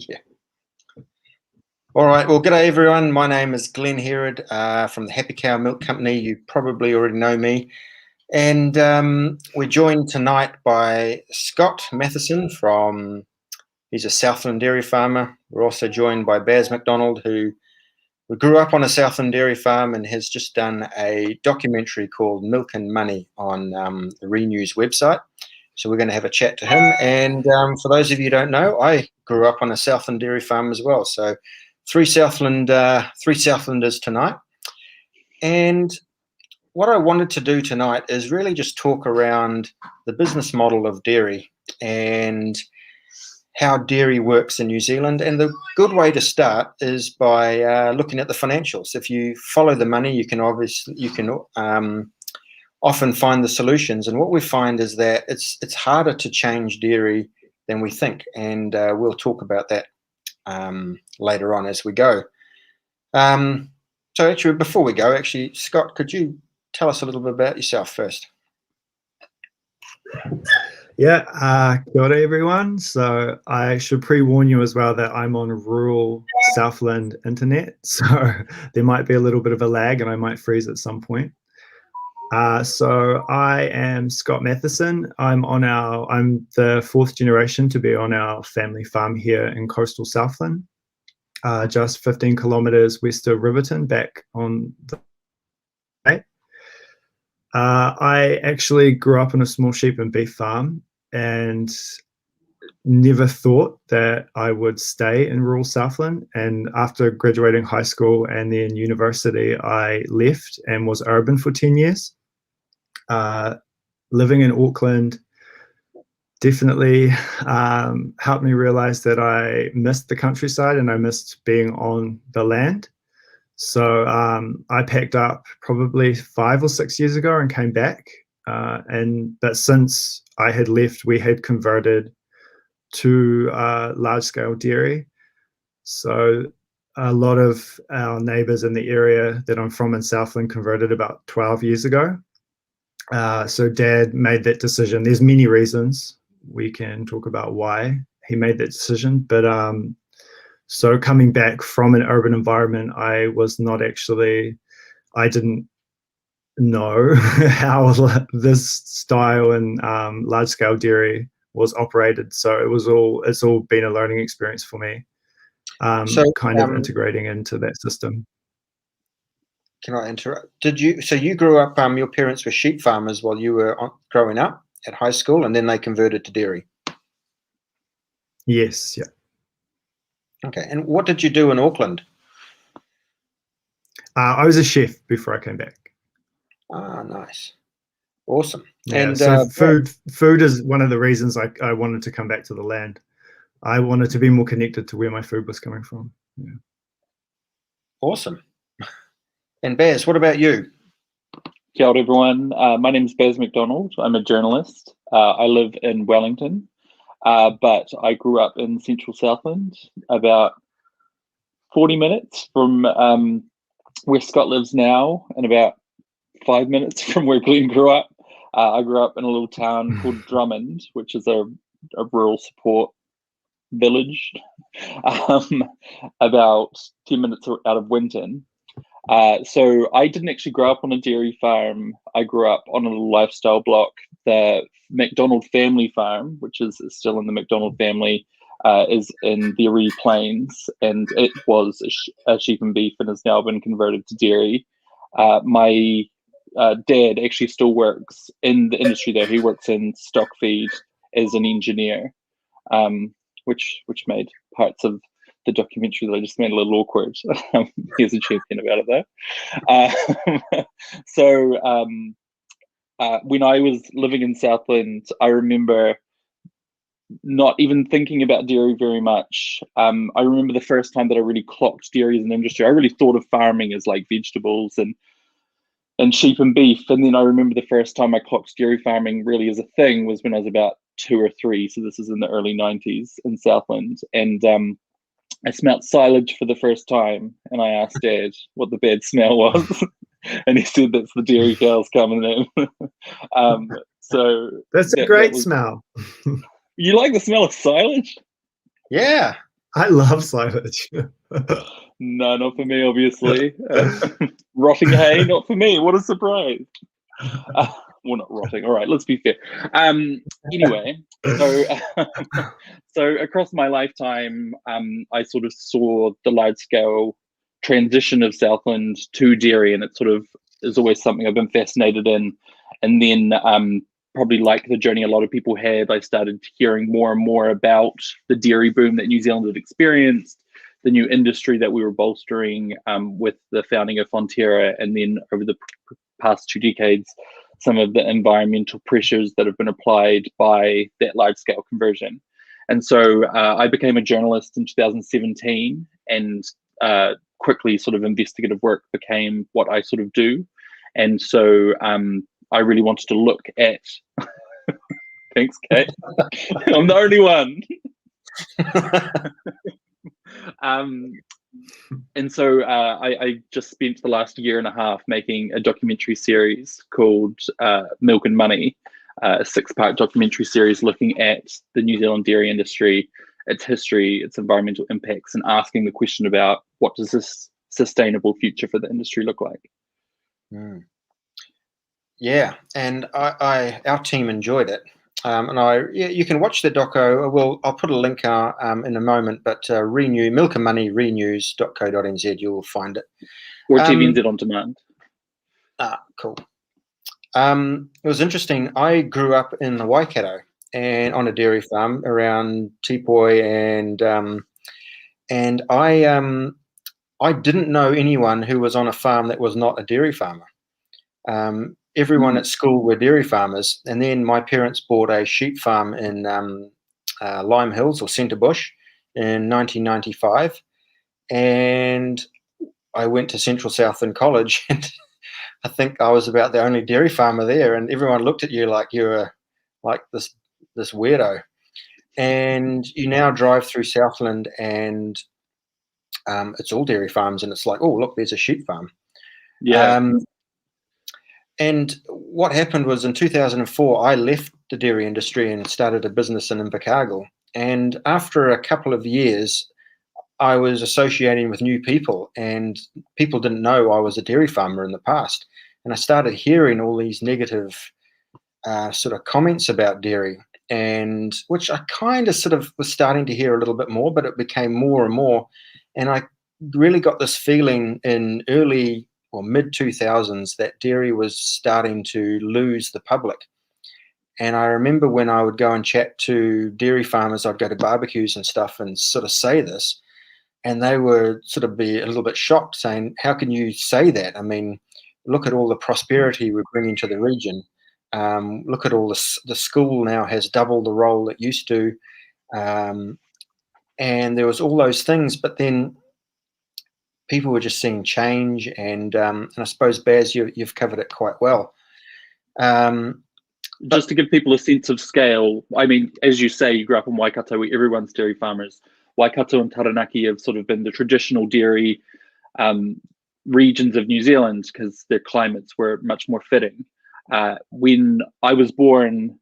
Yeah. All right. Well, g'day everyone. My name is Glenn Herod from the Happy Cow Milk Company. You probably already know me. And we're joined tonight by Scott Matheson he's a Southland dairy farmer. We're also joined by Baz McDonald, who grew up on a Southland dairy farm and has just done a documentary called Milk and Money on the Renews website. So we're going to have a chat to him. And for those of you who don't know, I grew up on a Southland dairy farm as well. So three Southlanders tonight. And what I wanted to do tonight is really just talk around the business model of dairy and how dairy works in New Zealand. And the good way to start is by looking at the financials. If you follow the money, you can often find the solutions. And what we find is that it's harder to change dairy than we think. And we'll talk about that later on as we go. So actually, before we go, Scott, could you tell us a little bit about yourself first? Yeah, kia ora everyone. So I should pre-warn you as well that I'm on rural Southland internet, so there might be a little bit of a lag and I might freeze at some point. So I am Scott Matheson. I'm the fourth generation to be on our family farm here in coastal Southland, just 15 kilometers west of Riverton, back on the right. I actually grew up on a small sheep and beef farm and never thought that I would stay in rural Southland. And after graduating high school and then university, I left and was urban for 10 years. Living in Auckland definitely helped me realize that I missed the countryside and I missed being on the land. So I packed up probably 5 or 6 years ago and came back. But since I had left, we had converted to large-scale dairy. So a lot of our neighbours in the area that I'm from in Southland converted about 12 years ago. So Dad made that decision. There's many reasons. We can talk about why he made that decision. But so coming back from an urban environment, I didn't know how this style and large-scale dairy was operated. So it's all been a learning experience for me, kind of integrating into that system. Can I interrupt? So you grew up, your parents were sheep farmers while you were growing up at high school, and then they converted to dairy? Yes, yeah. Okay, and what did you do in Auckland? I was a chef before I came back. Ah, nice. Awesome. Yeah, and so food is one of the reasons I wanted to come back to the land. I wanted to be more connected to where my food was coming from. Yeah. Awesome. And Baz, what about you? Kia ora everyone. My name is Baz McDonald. I'm a journalist. I live in Wellington, but I grew up in central Southland, about 40 minutes from where Scott lives now, and about 5 minutes from where Glenn grew up. I grew up in a little town called Drummond, which is a rural support village, about 10 minutes out of Winton. So I didn't actually grow up on a dairy farm. I grew up on a little lifestyle block. The McDonald family farm, which is still in the McDonald family, is in the Aree Plains, and it was a sheep and beef and has now been converted to dairy. My dad actually still works in the industry there. He works in stock feed as an engineer, which made parts of the documentary that I just made a little awkward. He's a champion about it though. So when I was living in Southland, I remember not even thinking about dairy very much. I remember the first time that I really clocked dairy as an industry. I really thought of farming as like vegetables and sheep and beef. And then I remember the first time I clocked dairy farming really as a thing was when I was about 2 or 3. So this is in the early 90s in Southland. And I smelled silage for the first time, and I asked Dad what the bad smell was. And he said that's the dairy cows coming in. So that's a great smell. You like the smell of silage? Yeah. I love silage. No, not for me, obviously. Rotting hay, not for me. What a surprise. Well, not rotting. All right, let's be fair. Anyway, so so across my lifetime, I sort of saw the large-scale transition of Southland to dairy, and it sort of is always something I've been fascinated in. And then probably like the journey a lot of people had, I started hearing more and more about the dairy boom that New Zealand had experienced, the new industry that we were bolstering with the founding of Fonterra, and then over the past 2 decades, some of the environmental pressures that have been applied by that large-scale conversion. And so I became a journalist in 2017, and quickly sort of investigative work became what I sort of do. And so I really wanted to look at, thanks, Kate. I'm the only one. And so I just spent the last year and a half making a documentary series called Milk and Money, a 6-part documentary series looking at the New Zealand dairy industry, its history, its environmental impacts, and asking the question about what does this sustainable future for the industry look like? Yeah, and our team enjoyed it. You can watch the doco. I'll put a link in a moment, but Renew, Milk and Money, renews.co.nz, you'll find it. Or TVNZ On Demand. Cool. It was interesting. I grew up in the Waikato and on a dairy farm around Tipoi, and I didn't know anyone who was on a farm that was not a dairy farmer. Everyone at school were dairy farmers, and then my parents bought a sheep farm in Lime Hills or Centre Bush in 1995, and I went to Central Southland College, and I think I was about the only dairy farmer there, and everyone looked at you like you were like this weirdo. And you now drive through Southland, and it's all dairy farms, and it's like, oh, look, there's a sheep farm. Yeah. And what happened was in 2004, I left the dairy industry and started a business in Invercargill. And after a couple of years, I was associating with new people, and people didn't know I was a dairy farmer in the past. And I started hearing all these negative sort of comments about dairy, and which I kind of sort of was starting to hear a little bit more, but it became more and more. And I really got this feeling in early or mid-2000s that dairy was starting to lose the public. And I remember when I would go and chat to dairy farmers, I'd go to barbecues and stuff and sort of say this, and they would sort of be a little bit shocked, saying, how can you say that? I mean, look at all the prosperity we're bringing to the region. Look at all this. The school now has double the role it used to. And there was all those things, but then people were just seeing change, and I suppose, Baz, you've covered it quite well. Just to give people a sense of scale, I mean, as you say, you grew up in Waikato where everyone's dairy farmers. Waikato and Taranaki have sort of been the traditional dairy regions of New Zealand because their climates were much more fitting. When I was born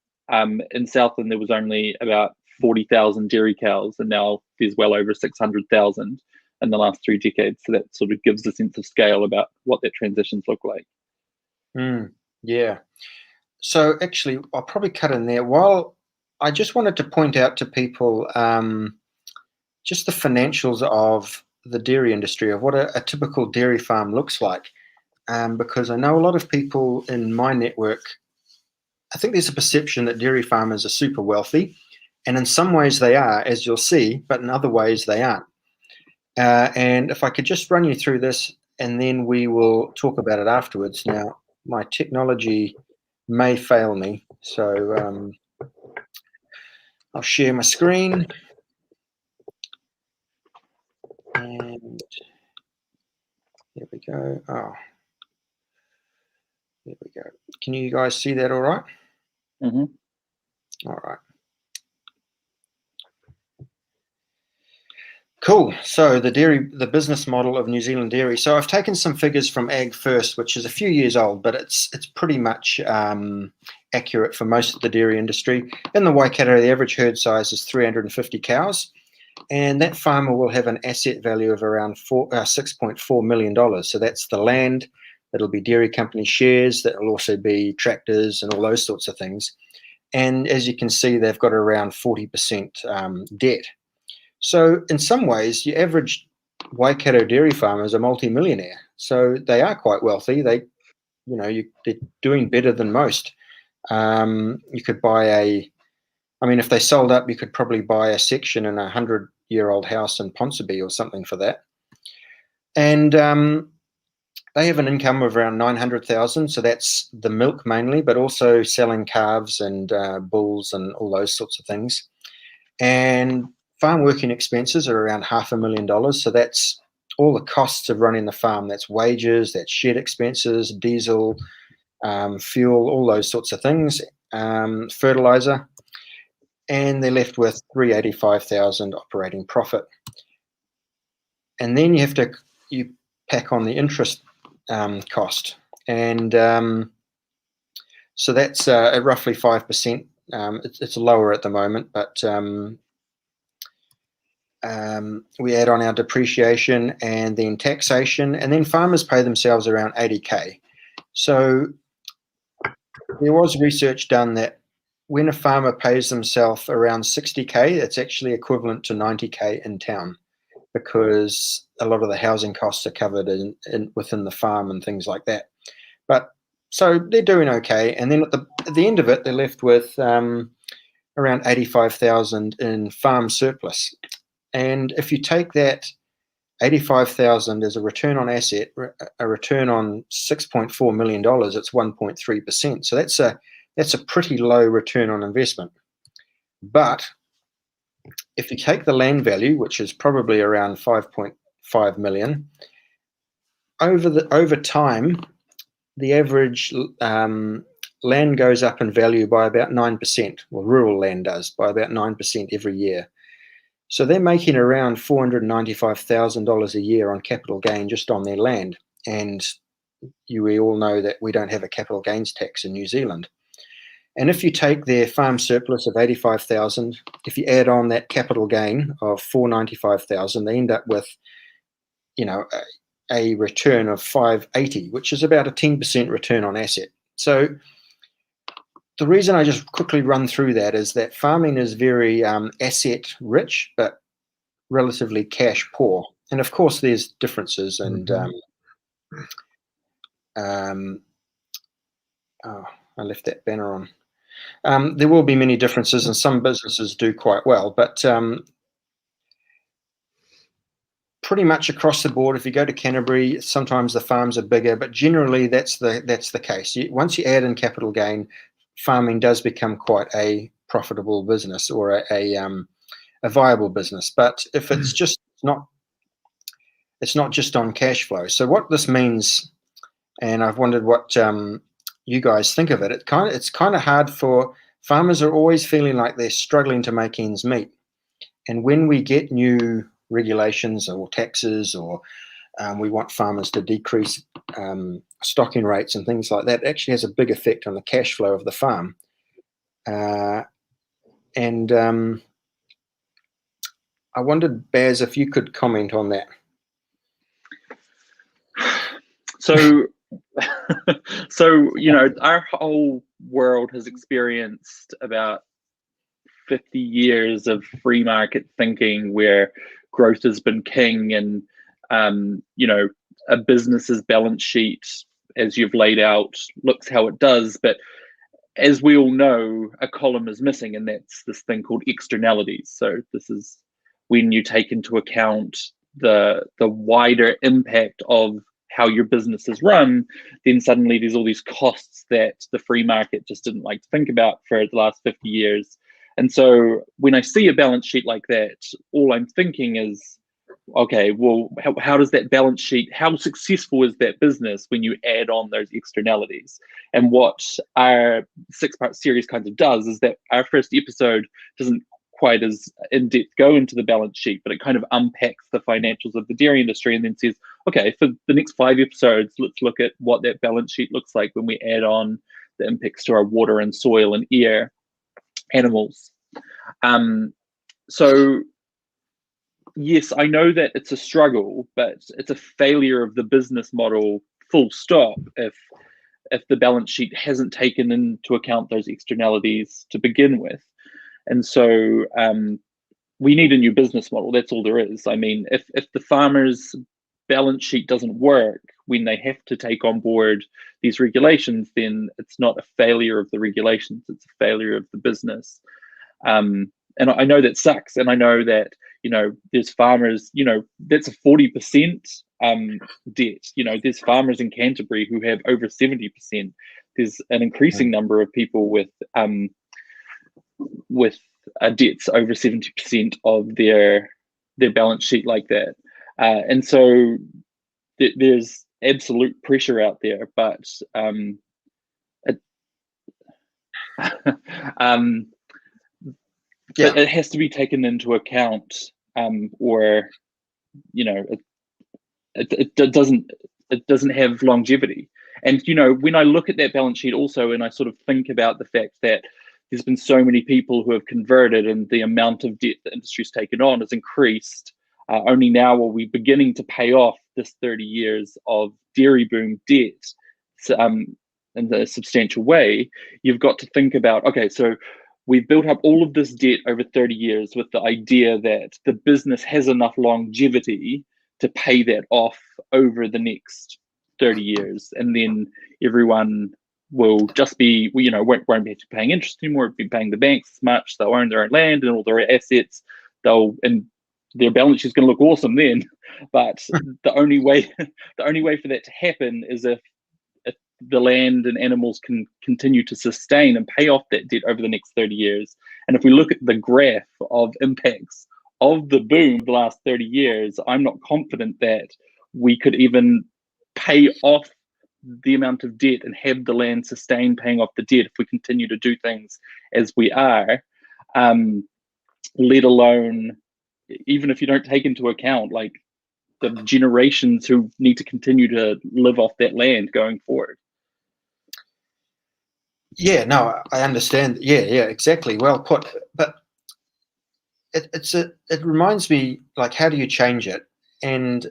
in Southland, there was only about 40,000 dairy cows, and now there's well over 600,000 in the last 3 decades. So that sort of gives a sense of scale about what that transitions look like. Yeah. So actually, I'll probably cut in there. While I just wanted to point out to people just the financials of the dairy industry, of what a typical dairy farm looks like, because I know a lot of people in my network, I think there's a perception that dairy farmers are super wealthy, and in some ways they are, as you'll see, but in other ways they aren't. And if I could just run you through this, and then we will talk about it afterwards. Now, my technology may fail me, so I'll share my screen. And there we go. Oh, there we go. Can you guys see that all right? Mm-hmm. All right. Cool. So the business model of New Zealand dairy. So I've taken some figures from Ag First, which is a few years old, but it's pretty much accurate for most of the dairy industry. In the Waikato, the average herd size is 350 cows, and that farmer will have an asset value of around $6.4 million. So that's the land, that'll be dairy company shares, that'll also be tractors and all those sorts of things. And as you can see, they've got around 40% debt. So in some ways, your average Waikato dairy farmer is a multi-millionaire. So they are quite wealthy. They're doing better than most. You could buy if they sold up, you could probably buy a section in a 100-year-old house in Ponsonby or something for that. And they have an income of around $900,000. So that's the milk mainly, but also selling calves and bulls and all those sorts of things. And farm working expenses are around $500,000. So that's all the costs of running the farm. That's wages, that's shed expenses, diesel, fuel, all those sorts of things, fertilizer. And they're left with $385,000 operating profit. And then you pack on the interest cost. And so that's at roughly 5%. It's lower at the moment, but we add on our depreciation and then taxation, and then farmers pay themselves around 80K. So there was research done that when a farmer pays themselves around 60K, it's actually equivalent to 90K in town, because a lot of the housing costs are covered within the farm and things like that. But so they're doing okay. And then at the end of it, they're left with around 85,000 in farm surplus. And if you take that 85,000 as a return on asset, a return on $6.4 million, it's 1.3%. So that's a pretty low return on investment. But if you take the land value, which is probably around 5.5 million, over time, the average land goes up in value by about 9%. Well, rural land does, by about 9% every year. So they're making around $495,000 a year on capital gain just on their land. And we all know that we don't have a capital gains tax in New Zealand. And if you take their farm surplus of 85,000, if you add on that capital gain of 495,000, they end up with, a return of 580, which is about a 10% return on asset. So the reason I just quickly run through that is that farming is very asset rich, but relatively cash poor. And of course, there's differences. And I left that banner on. There will be many differences, and some businesses do quite well, but pretty much across the board, if you go to Canterbury, sometimes the farms are bigger, but generally that's the case. Once you add in capital gain, farming does become quite a profitable business or a viable business. But if it's just it's not just on cash flow. So what this means, and I've wondered what you guys think of it. It's kind of hard for farmers are always feeling like they're struggling to make ends meet. And when we get new regulations or taxes, or we want farmers to decrease stocking rates and things like that, it actually has a big effect on the cash flow of the farm. And I wondered, Baz, if you could comment on that. So, our whole world has experienced about 50 years of free market thinking where growth has been king, and a business's balance sheet, as you've laid out, looks how it does. But as we all know, a column is missing, and that's this thing called externalities. So this is when you take into account the wider impact of how your business is run, then suddenly there's all these costs that the free market just didn't like to think about for the last 50 years. And so when I see a balance sheet like that, all I'm thinking is, okay, well, how does that balance sheet, how successful is that business when you add on those externalities? And what our 6-part series kind of does is that our first episode doesn't quite as in-depth go into the balance sheet, but it kind of unpacks the financials of the dairy industry and then says, okay, for the next 5 episodes, let's look at what that balance sheet looks like when we add on the impacts to our water and soil and air, animals. So yes, I know that it's a struggle, but it's a failure of the business model, full stop, if the balance sheet hasn't taken into account those externalities to begin with. And so we need a new business model. That's all there is. I mean, if the farmer's balance sheet doesn't work when they have to take on board these regulations, then it's not a failure of the regulations, it's a failure of the business. And I know that sucks. And I know that, there's farmers, that's a 40% debt. There's farmers in Canterbury who have over 70%. There's an increasing number of people with debts over 70% of their balance sheet like that. And so there's absolute pressure out there, but but it has to be taken into account, or it doesn't have longevity. And when I look at that balance sheet also, and I sort of think about the fact that there's been so many people who have converted, and the amount of debt the industry's taken on has increased. Only now are we beginning to pay off this 30 years of dairy boom debt in a substantial way. You've got to think about, okay, so we've built up all of this debt over 30 years with the idea that the business has enough longevity to pay that off over the next 30 years. And then everyone will just be, won't be paying interest anymore, be paying the banks as much, they'll own their own land and all their assets, and their balance sheet is going to look awesome then. But the only way for that to happen is if the land and animals can continue to sustain and pay off that debt over the next 30 years. And if we look at the graph of impacts of the boom the last 30 years, I'm not confident that we could even pay off the amount of debt and have the land sustain paying off the debt if we continue to do things as we are, let alone, even if you don't take into account like the generations who need to continue to live off that land going forward. Yeah, no, I understand. Yeah, exactly. Well put. But it reminds me, like, how do you change it? And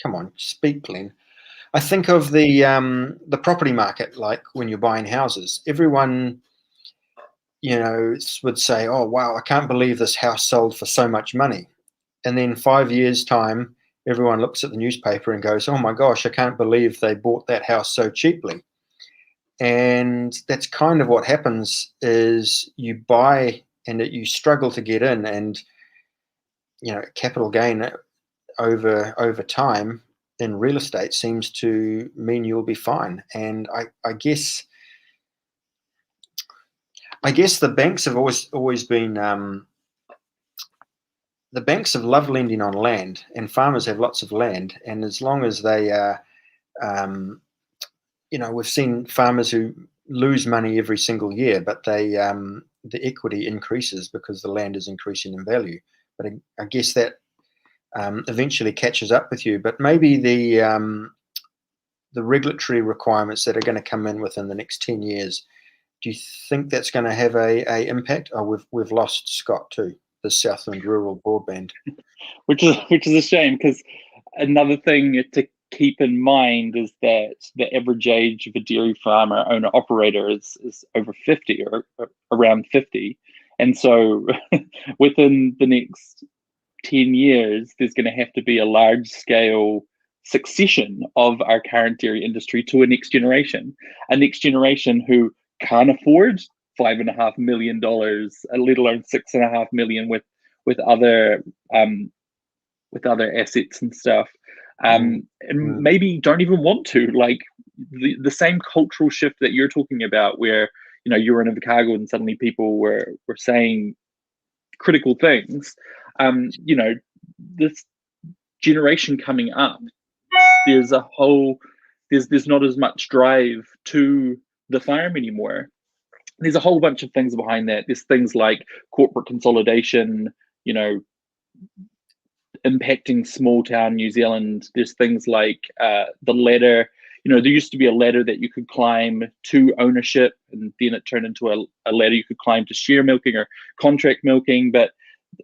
come on, speak, Glenn. I think of the property market, like when you're buying houses. Everyone, would say, "Oh, wow, I can't believe this house sold for so much money." And then 5 years' time, everyone looks at the newspaper and goes, "Oh my gosh, I can't believe they bought that house so cheaply." And that's kind of what happens, is you buy and you struggle to get in, and capital gain over time in real estate seems to mean you'll be fine. And I guess the banks have always been the banks have loved lending on land, and farmers have lots of land. And as long as they are, we've seen farmers who lose money every single year, but the equity increases because the land is increasing in value. But I guess that eventually catches up with you. But maybe the regulatory requirements that are going to come in within the next 10 years, do you think that's going to have a impact? Oh, we've lost Scott too, the Southland Rural Broadband. Which is a shame, because another thing to keep in mind is that the average age of a dairy farmer, owner, operator is over 50 or around 50. And so within the next 10 years, there's going to have to be a large scale succession of our current dairy industry to a next generation who can't afford $5.5 million, let alone $6.5 million with other assets and stuff, and maybe don't even want to. Like the same cultural shift that you're talking about, where you were in Invercargill and suddenly people were saying critical things. This generation coming up, there's not as much drive to the farm anymore. There's a whole bunch of things behind that. There's things like corporate consolidation, impacting small town New Zealand. There's things like the ladder there used to be a ladder that you could climb to ownership, and then it turned into a ladder you could climb to share milking or contract milking. But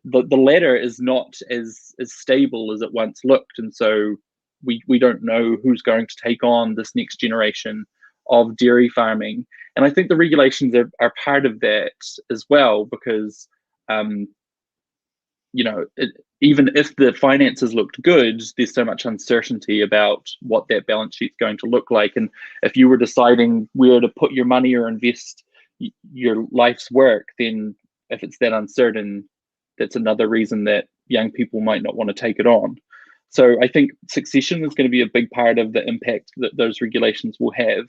the ladder is not as stable as it once looked, and so we don't know who's going to take on this next generation of dairy farming. And I think the regulations are part of that as well, because even if the finances looked good, there's so much uncertainty about what that balance sheet's going to look like. And if you were deciding where to put your money or invest your life's work, then if it's that uncertain, that's another reason that young people might not want to take it on. So I think succession is going to be a big part of the impact that those regulations will have.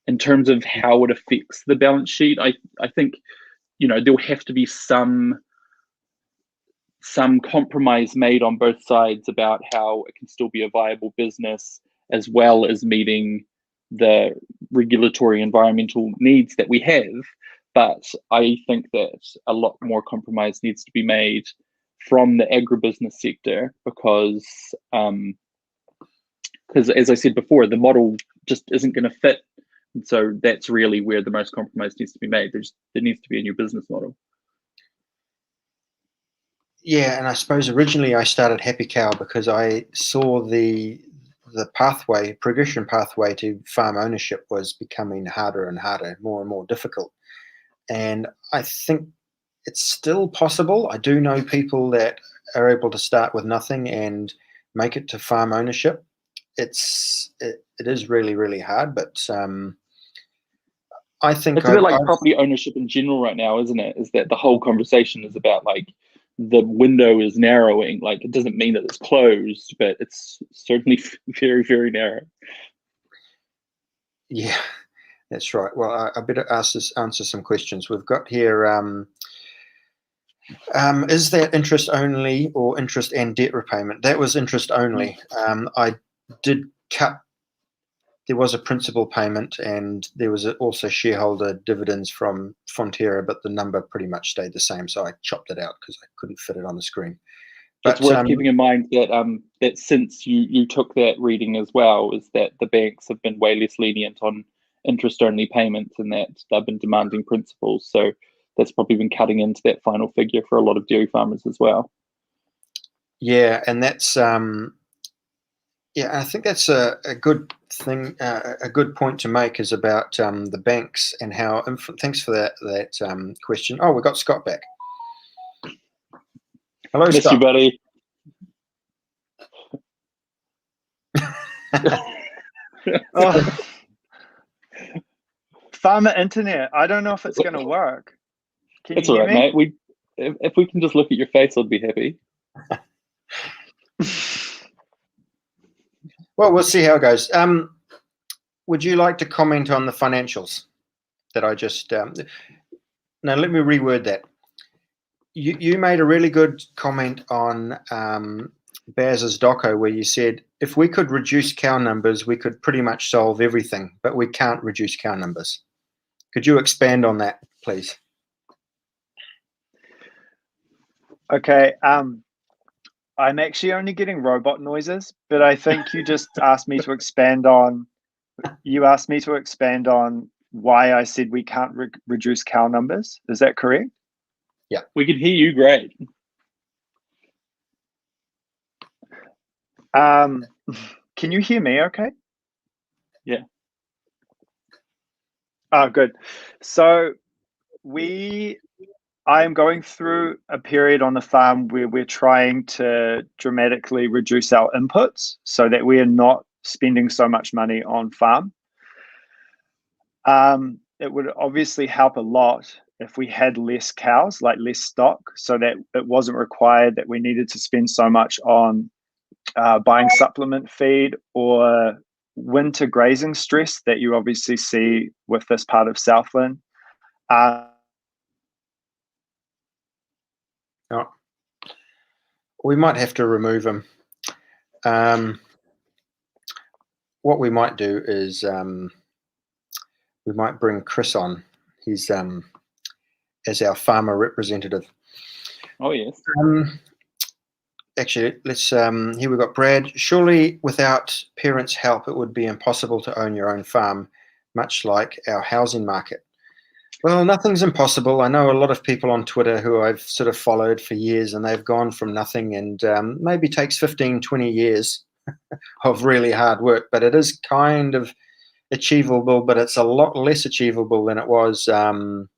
In terms of how it affects the balance sheet, I think there'll have to be some compromise made on both sides about how it can still be a viable business, as well as meeting the regulatory environmental needs that we have. But I think that a lot more compromise needs to be made from the agribusiness sector, because as I said before, the model just isn't going to fit. And so that's really where the most compromise needs to be made. There needs to be a new business model. Yeah, and I suppose originally I started Happy Cow because I saw the progression pathway to farm ownership was becoming harder and harder, more and more difficult. And I think it's still possible. I do know people that are able to start with nothing and make it to farm ownership. It is really, really hard, but I think it's a bit like property ownership in general right now, isn't it? Is that the whole conversation is about, like, the window is narrowing. Like, it doesn't mean that it's closed, but it's certainly very, very narrow. Yeah, that's right. Well, I better answer some questions. We've got here, is that interest only or interest and debt repayment? That was interest only. I did cut, there was a principal payment, and there was also shareholder dividends from Fonterra, but the number pretty much stayed the same, so I chopped it out because I couldn't fit it on the screen. But it's worth keeping in mind that since you took that reading as well, is that the banks have been way less lenient on interest-only payments, and that they've been demanding principals. So that's probably been cutting into that final figure for a lot of dairy farmers as well. Yeah, and that's I think that's a good thing, a good point to make, is about the banks and how. Thanks for that question. Oh, we got Scott back. Hello, Miss Scott. you, buddy. Oh. Farmer internet. I don't know if it's going to work. Can it's you all hear right, me? mate. If we can just look at your face, I'd be happy. Well, we'll see how it goes. Would you like to comment on the financials that I just? No, let me reword that. You made a really good comment on Baz's doco, where you said if we could reduce cow numbers, we could pretty much solve everything, but we can't reduce cow numbers. Could you expand on that, please? Okay. I'm actually only getting robot noises, but I think you just asked me to expand on. You asked me to expand on why I said we can't reduce cow numbers. Is that correct? Yeah, we can hear you great. Can you hear me okay? Yeah. Oh, good. So I am going through a period on the farm where we're trying to dramatically reduce our inputs so that we are not spending so much money on farm. It would obviously help a lot if we had less cows, like less stock, so that it wasn't required that we needed to spend so much on buying supplement feed or winter grazing stress that you obviously see with this part of Southland. We might have to remove him. What we might do is we might bring Chris on. He's as our farmer representative. Oh, yes. actually, let's here we've got Brad. Surely without parents' help, it would be impossible to own your own farm, much like our housing market. Well, nothing's impossible. I know a lot of people on Twitter who I've sort of followed for years, and they've gone from nothing, and maybe takes 15, 20 years of really hard work, but it is kind of achievable, but it's a lot less achievable than it was 20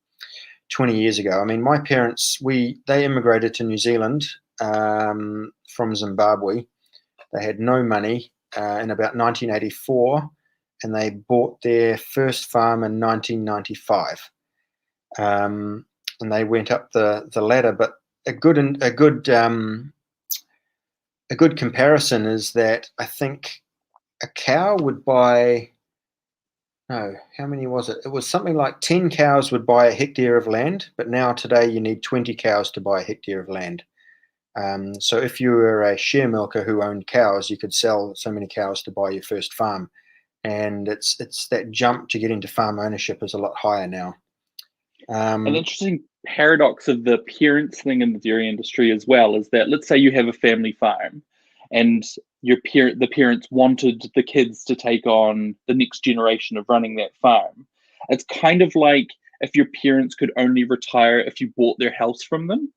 years ago. I mean, my parents, they immigrated to New Zealand from Zimbabwe. They had no money in about 1984, and they bought their first farm in 1995. And they went up the ladder. But a good comparison is that I think a cow would buy. No, how many was it? It was something like 10 cows would buy a hectare of land, but now today you need 20 cows to buy a hectare of land. So if you were a share milker who owned cows, you could sell so many cows to buy your first farm. And it's that jump to get into farm ownership is a lot higher now. An interesting paradox of the parents thing in the dairy industry as well is that, let's say you have a family farm and the parents wanted the kids to take on the next generation of running that farm. It's kind of like if your parents could only retire if you bought their house from them.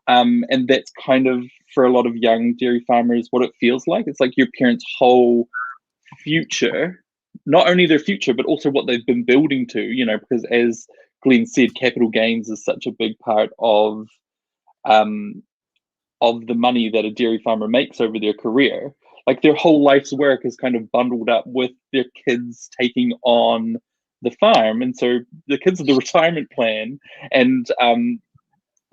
And that's kind of, for a lot of young dairy farmers, what it feels like. It's like your parents' whole future, not only their future, but also what they've been building to, because as Glenn said, capital gains is such a big part of the money that a dairy farmer makes over their career. Like their whole life's work is kind of bundled up with their kids taking on the farm. And so the kids are the retirement plan. And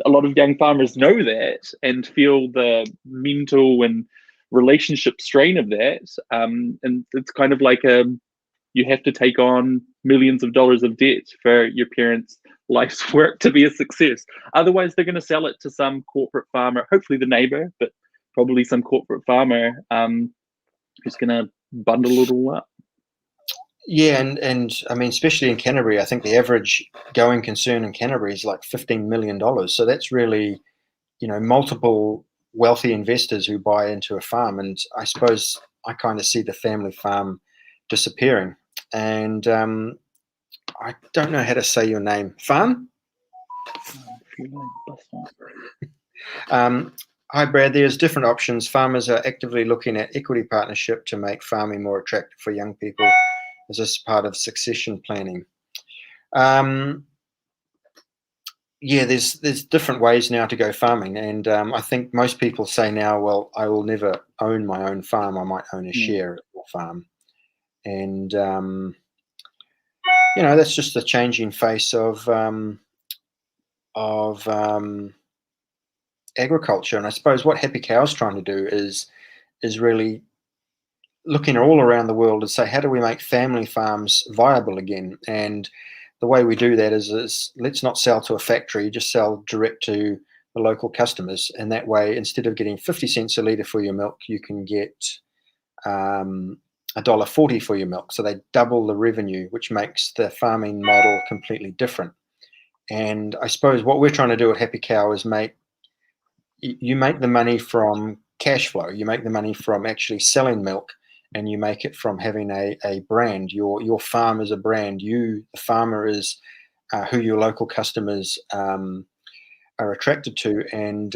a lot of young farmers know that and feel the mental and relationship strain of that. And it's kind of like you have to take on millions of dollars of debt for your parents' life's work to be a success. Otherwise, they're going to sell it to some corporate farmer, hopefully the neighbor, but probably some corporate farmer who's going to bundle it all up. Yeah, and I mean, especially in Canterbury, I think the average going concern in Canterbury is like $15 million. So that's really, multiple wealthy investors who buy into a farm. And I suppose I kind of see the family farm disappearing. And I don't know how to say your name. Fan? Hi, Brad. There's different options. Farmers are actively looking at equity partnership to make farming more attractive for young people as this part of succession planning. Yeah, there's different ways now to go farming, and I think most people say now, well, I will never own my own farm. I might own a share of a farm, and that's just the changing face of agriculture. And I suppose what Happy Cow's trying to do is really looking all around the world and say, how do we make family farms viable again? And the way we do that is let's not sell to a factory, just sell direct to the local customers. And that way, instead of getting 50 cents a litre for your milk, you can get $1.40 for your milk. So they double the revenue, which makes the farming model completely different. And I suppose what we're trying to do at Happy Cow is you make the money from cash flow. You make the money from actually selling milk, and you make it from having a brand. Your farm is a brand. You, the farmer, is who your local customers are attracted to and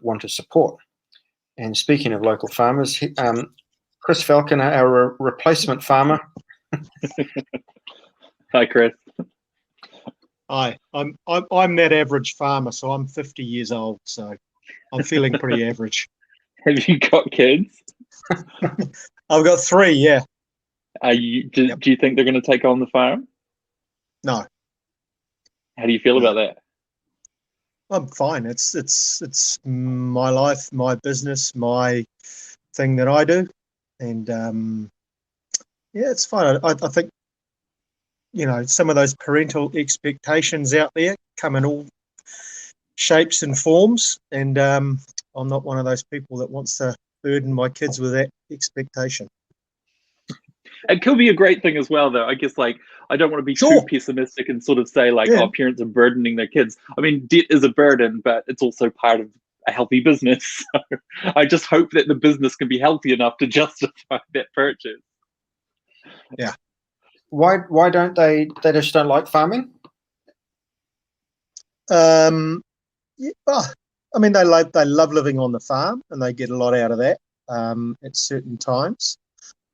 want to support. And speaking of local farmers, Chris Falconer, our replacement farmer. Hi, Chris. Hi, I'm that average farmer, so I'm 50 years old, so I'm feeling pretty average. Have you got kids? I've got 3, yeah. Do you think they're going to take on the farm? No. How do you feel about that? I'm fine. It's my life, my business, my thing that I do, and yeah, it's fine. I think some of those parental expectations out there come in all shapes and forms, and I'm not one of those people that wants to burden my kids with that expectation. It could be a great thing as well, though. I guess, I don't want to be too pessimistic and sort of say, parents are burdening their kids. I mean, debt is a burden, but it's also part of a healthy business. So I just hope that the business can be healthy enough to justify that purchase. Why don't they just don't like farming? Yeah, I mean, they love living on the farm, and they get a lot out of that at certain times.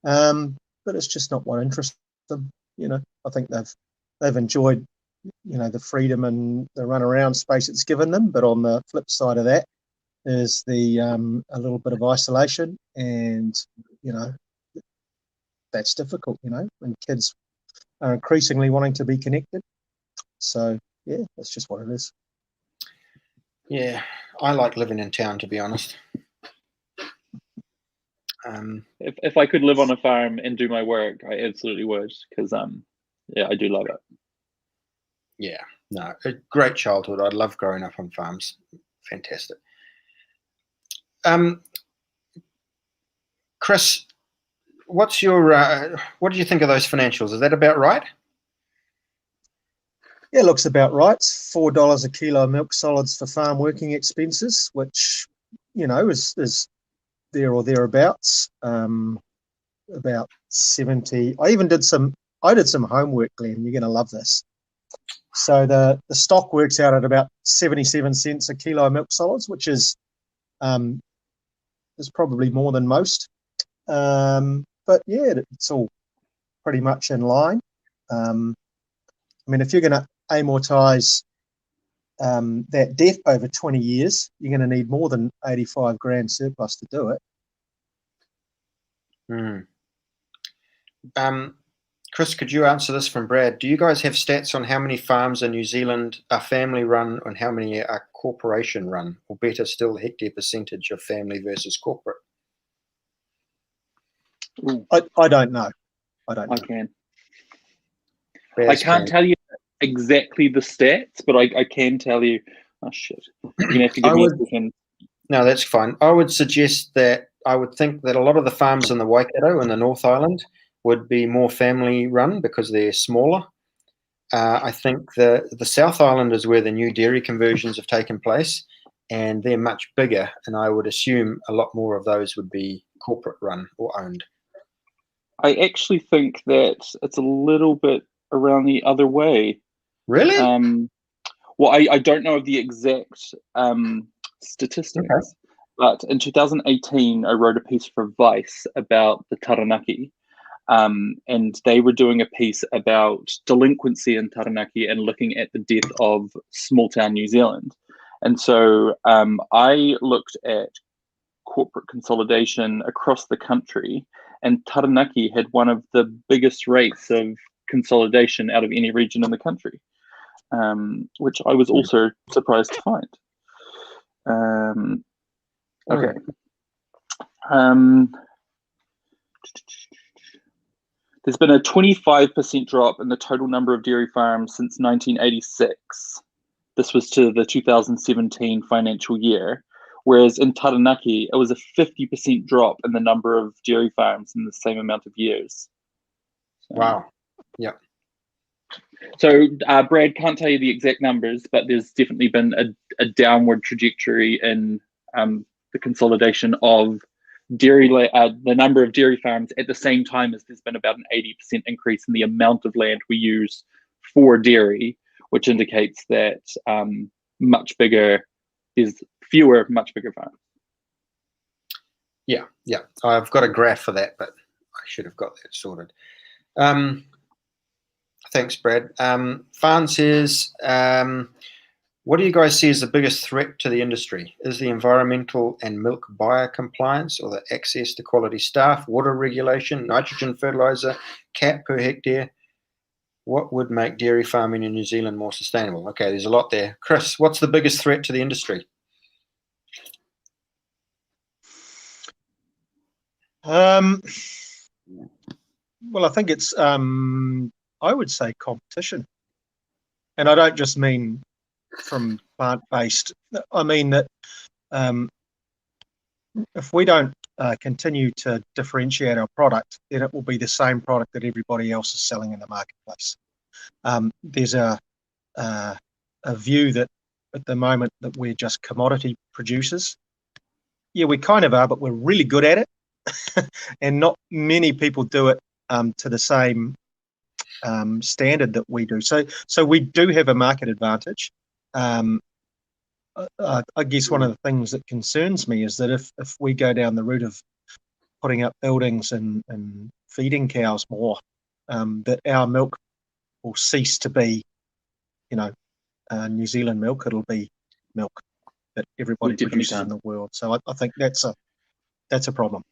But it's just not what interests them. I think they've enjoyed, the freedom and the run around space it's given them. But on the flip side of that is the a little bit of isolation, and that's difficult. When kids are increasingly wanting to be connected. So yeah, that's just what it is. Yeah, I like living in town, to be honest. If I could live on a farm and do my work, I absolutely would, because I do love it. Yeah, no, a great childhood. I love growing up on farms. Fantastic. Chris, what do you think of those financials? Is that about right? Yeah, looks about right. $4 a kilo of milk solids for farm working expenses, which is there or thereabouts. About 70. I did some homework, Glenn. You're going to love this. So the stock works out at about 77 cents a kilo of milk solids, which is probably more than most. But yeah, it's all pretty much in line. I mean, if you're going to amortize that debt over 20 years, you're going to need more than 85 grand surplus to do it. Chris, could you answer this from Brad? Do you guys have stats on how many farms in New Zealand are family run and how many are corporation run, or better still, hectare percentage of family versus corporate? I don't know. I can. Baz I can't tell you exactly the stats, but I can tell you. Oh shit! You're gonna have to give me a second. No, that's fine. I would suggest that I would think that a lot of the farms in the Waikato and the North Island would be more family run because they're smaller. I think the South Island is where the new dairy conversions have taken place, and they're much bigger. And I would assume a lot more of those would be corporate run or owned. I actually think that it's a little bit around the other way. Really? Well, I don't know of the exact statistics, okay. But in 2018, I wrote a piece for Vice about the Taranaki, and they were doing a piece about delinquency in Taranaki and looking at the death of small town New Zealand. And so I looked at corporate consolidation across the country, and Taranaki had one of the biggest rates of consolidation out of any region in the country, which I was also surprised to find. Okay. There's been a 25% drop in the total number of dairy farms since 1986. This was to the 2017 financial year. Whereas in Taranaki, it was a 50% drop in the number of dairy farms in the same amount of years. So, wow. Yeah. So Brad can't tell you the exact numbers, but there's definitely been a downward trajectory in the consolidation of dairy, the number of dairy farms, at the same time as there's been about an 80% increase in the amount of land we use for dairy, which indicates that there's fewer, much bigger farms. Yeah. I've got a graph for that, but I should have got that sorted. Thanks, Brad. Farn says, what do you guys see as the biggest threat to the industry? Is the environmental and milk buyer compliance, or the access to quality staff, water regulation, nitrogen fertilizer, cap per hectare? What would make dairy farming in New Zealand more sustainable? Okay, there's a lot there. Chris, what's the biggest threat to the industry? Well, I think it's, I would say competition. And I don't just mean from plant-based. I mean that if we don't continue to differentiate our product, then it will be the same product that everybody else is selling in the marketplace. There's a view that at the moment that we're just commodity producers. Yeah, we kind of are, but we're really good at it. And not many people do it to the same standard that we do. So we do have a market advantage. I guess one of the things that concerns me is that if we go down the route of putting up buildings and feeding cows more, that our milk will cease to be, New Zealand milk. It'll be milk that everybody produces in the world. So I think that's a problem.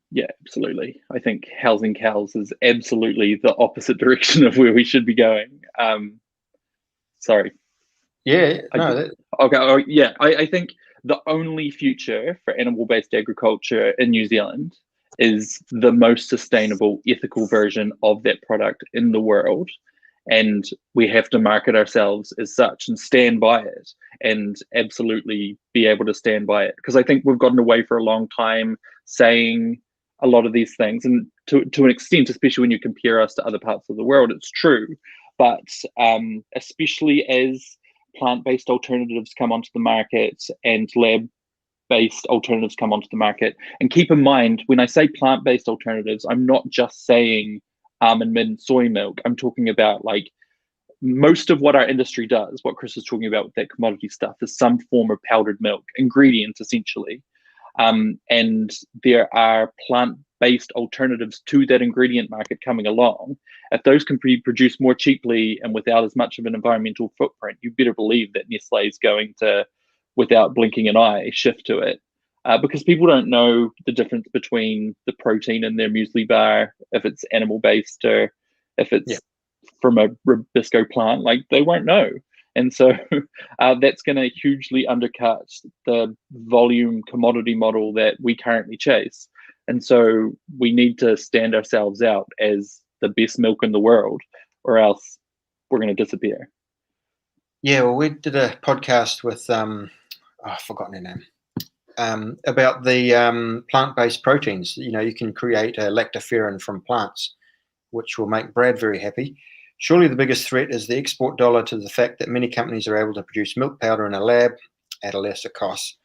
Yeah, absolutely. I think housing cows is absolutely the opposite direction of where we should be going. Sorry. Yeah, no. Okay. Oh, yeah, I think the only future for animal-based agriculture in New Zealand is the most sustainable, ethical version of that product in the world. And we have to market ourselves as such and stand by it, and absolutely be able to stand by it. Because I think we've gotten away for a long time saying a lot of these things, and to an extent, especially when you compare us to other parts of the world, it's true. But especially as plant-based alternatives come onto the market and lab-based alternatives come onto the market. And keep in mind, when I say plant-based alternatives, I'm not just saying almond mint soy milk. I'm talking about like most of what our industry does, what Chris is talking about with that commodity stuff, is some form of powdered milk, ingredients essentially. And there are plant-based alternatives to that ingredient market coming along. If those can be produced more cheaply and without as much of an environmental footprint, you better believe that Nestle is going to, without blinking an eye, shift to it. Because people don't know the difference between the protein in their muesli bar, if it's animal-based or if it's from a Rubisco plant, like they won't know. And so that's going to hugely undercut the volume commodity model that we currently chase. And so we need to stand ourselves out as the best milk in the world, or else we're going to disappear. Yeah, well, we did a podcast with, I've forgotten her name, about the plant-based proteins. You can create a lactoferrin from plants, which will make Brad very happy. Surely the biggest threat is the export dollar to the fact that many companies are able to produce milk powder in a lab at a lesser cost.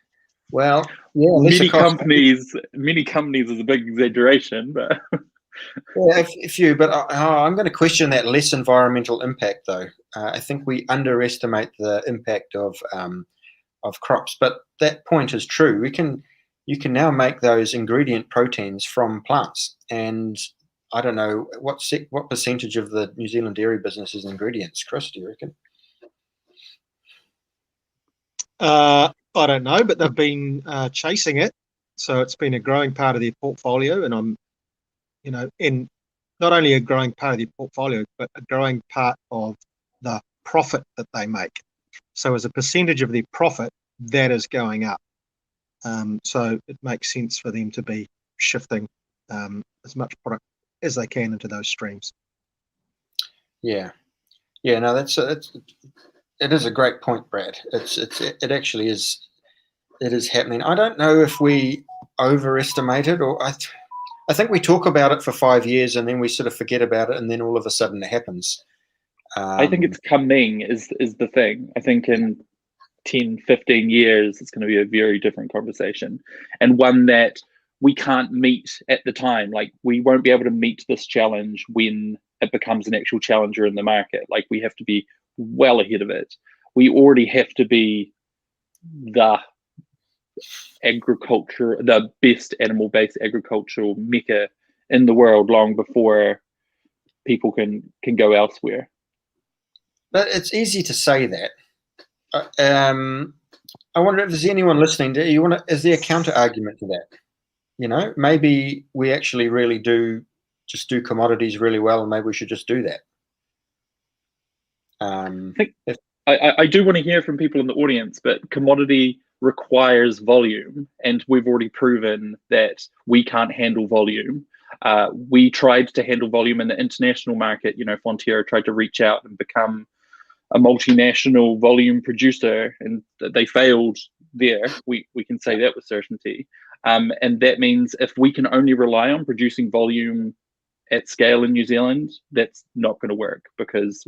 Well, yeah, many companies is a big exaggeration, but yeah, a few. But I'm going to question that less environmental impact, though. I think we underestimate the impact of crops. But that point is true. You can now make those ingredient proteins from plants, and I don't know what percentage of the New Zealand dairy business is ingredients. Chris, do you reckon? I don't know, but they've been chasing it, so it's been a growing part of their portfolio. And I'm, in not only a growing part of their portfolio, but a growing part of the profit that they make. So as a percentage of their profit, that is going up. So it makes sense for them to be shifting as much product as they can into those streams. Yeah, no, it is a great point, Brad. It actually is. It is happening. I don't know if we overestimate it, or I think we talk about it for 5 years and then we sort of forget about it, and then all of a sudden it happens. I think it's coming is the thing. I think in 10, 15 years, it's going to be a very different conversation, and one that we can't meet at the time. Like, we won't be able to meet this challenge when it becomes an actual challenger in the market. Like, we have to be well ahead of it. We already have to be the best animal-based agricultural mecca in the world long before people can go elsewhere. But it's easy to say that. I wonder if there's anyone listening. Is there a counter argument to that? Maybe we actually really do just do commodities really well, and maybe we should just do that. I do want to hear from people in the audience, but commodity requires volume, and we've already proven that we can't handle volume. We tried to handle volume in the international market. Fonterra tried to reach out and become a multinational volume producer, and they failed there. We can say that with certainty. And that means if we can only rely on producing volume at scale in New Zealand, that's not going to work because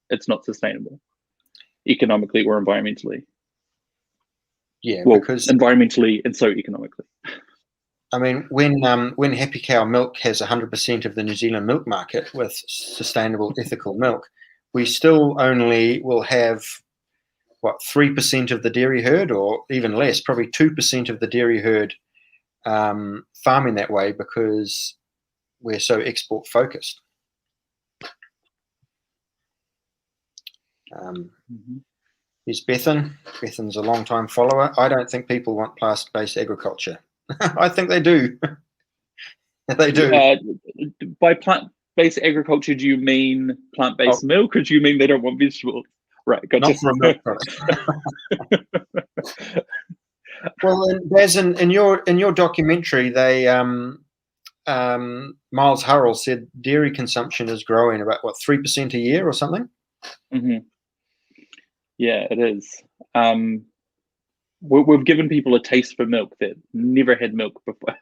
it's not sustainable. economically or environmentally. Yeah, Well, because environmentally and so economically. I mean, when Happy Cow Milk has 100% of the New Zealand milk market with sustainable, ethical milk, we still only will have, what, 3% of the dairy herd, or even less, probably 2% of the dairy herd farming that way because we're so export focused. Here's Bethan. Bethan's a long-time follower. I don't think people want plant-based agriculture. I think they do. They do. By plant-based agriculture, do you mean plant-based milk, or do you mean they don't want vegetables? Right, gotcha. Not for a milk product. Well, Baz, in your documentary, they Miles Hurrell said dairy consumption is growing about 3% a year or something. Yeah, it is. We've given people a taste for milk that never had milk before.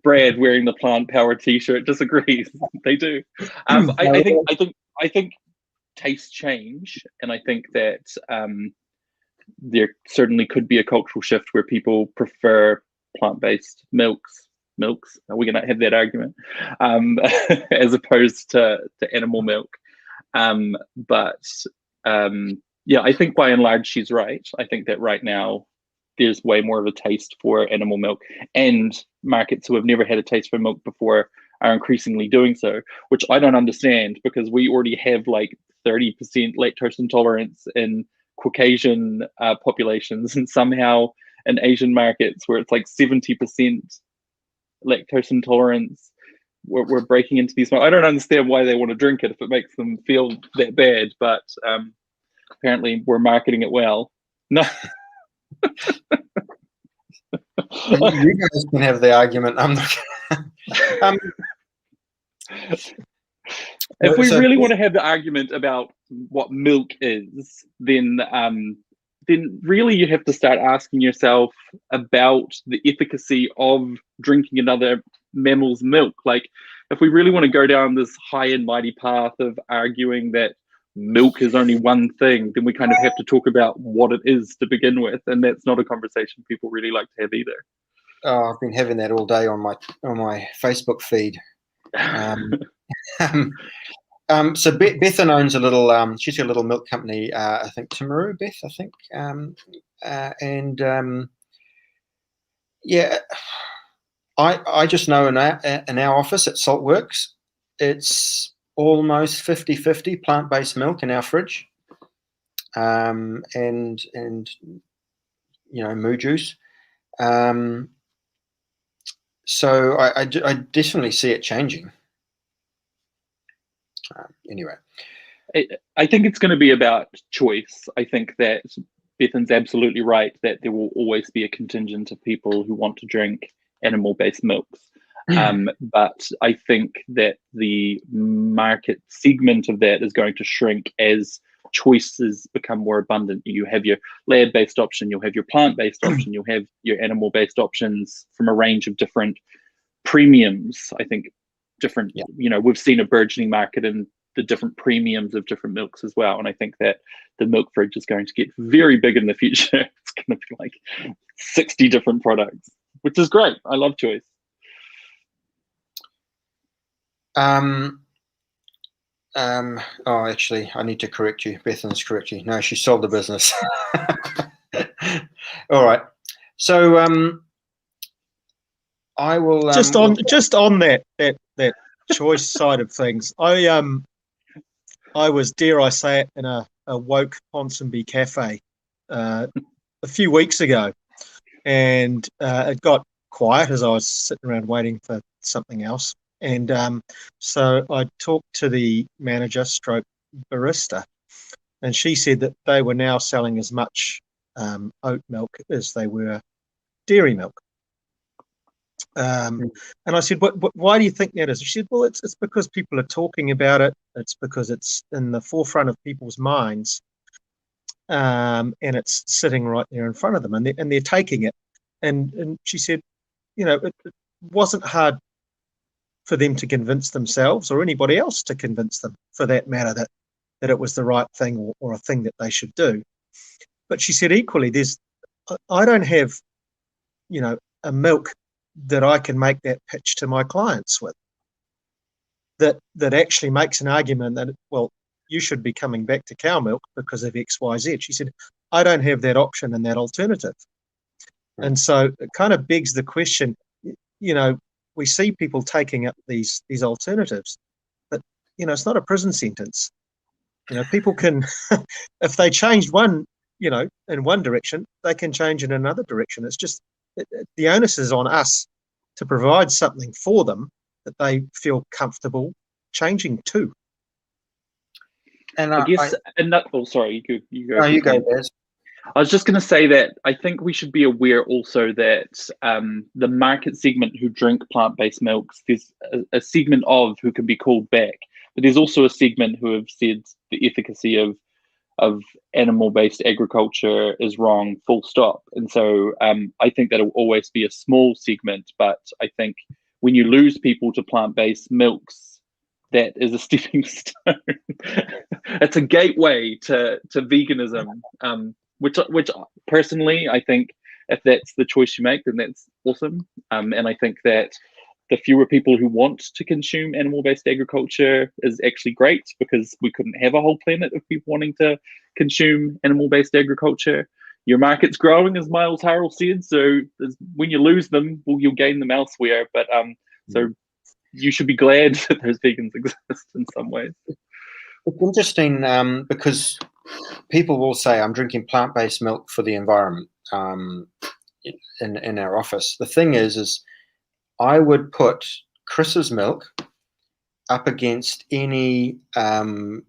Brad, wearing the Plant Power T-shirt, disagrees. They do. I think tastes change, and I think that there certainly could be a cultural shift where people prefer plant-based milks. Are we going to have that argument? As opposed to animal milk. Yeah, I think by and large she's right. I think that right now there's way more of a taste for animal milk, and markets who have never had a taste for milk before are increasingly doing so, which I don't understand, because we already have like 30% lactose intolerance in Caucasian populations, and somehow in Asian markets where it's like 70% lactose intolerance, we're breaking into these. I don't understand why they want to drink it if it makes them feel that bad, but apparently we're marketing it well. No. You guys can have the argument. I'm not. If we really want to have the argument about what milk is, then really you have to start asking yourself about the efficacy of drinking another mammal's milk. Like, if we really want to go down this high and mighty path of arguing that milk is only one thing, then we kind of have to talk about what it is to begin with, and that's not a conversation people really like to have either. Oh, I've been having that all day on my Facebook feed. So Bethan owns a little. She's got a little milk company. I think Timaru, Beth. I think, yeah. I just know in our office at Saltworks, it's almost 50-50 plant-based milk in our fridge, and moo juice. So I definitely see it changing. Anyway, I think it's going to be about choice. I think that Bethan's absolutely right that there will always be a contingent of people who want to drink animal-based milks. But I think that the market segment of that is going to shrink as choices become more abundant. You have your lab-based option, you'll have your plant-based option, you'll have your animal-based options from a range of different premiums. I think different, we've seen a burgeoning market in the different premiums of different milks as well. And I think that the milk fridge is going to get very big in the future. It's going to be like 60 different products, which is great. I love choice. Actually, I need to correct you. Bethan's correct you. No, she sold the business. All right. So I will just on that choice side of things. I was, dare I say it, in a woke Ponsonby cafe a few weeks ago, and it got quiet as I was sitting around waiting for something else. And so I talked to the manager stroke barista, and she said that they were now selling as much oat milk as they were dairy milk. And I said, why do you think that is? She said, well, it's because people are talking about it. It's because it's in the forefront of people's minds, and it's sitting right there in front of them, and they're taking it. And she said, it wasn't hard for them to convince themselves, or anybody else to convince them, for that matter, that that it was the right thing or a thing that they should do. But she said equally, I don't have, a milk that I can make that pitch to my clients with that actually makes an argument that, well, you should be coming back to cow milk because of X, Y, Z. She said, I don't have that option and that alternative. Right. And so it kind of begs the question, we see people taking up these alternatives, but, it's not a prison sentence. People can, if they changed one, in one direction, they can change in another direction. It's just, the onus is on us to provide something for them that they feel comfortable changing to. And I guess, sorry, you go. No, you go, Baz. I was just going to say that I think we should be aware also that the market segment who drink plant-based milks, there's a segment of who can be called back, but there's also a segment who have said the efficacy of animal-based agriculture is wrong, full stop. And so I think that'll always be a small segment, but I think when you lose people to plant-based milks, that is a stepping stone. It's a gateway to veganism, which personally, I think if that's the choice you make, then that's awesome. And I think that the fewer people who want to consume animal-based agriculture is actually great, because we couldn't have a whole planet of people wanting to consume animal-based agriculture. Your market's growing, as Miles Harrell said, so when you lose them, well, you'll gain them elsewhere. But so you should be glad that those vegans exist in some ways. It's interesting because people will say, I'm drinking plant-based milk for the environment in our office. The thing is I would put Chris's milk up against any oat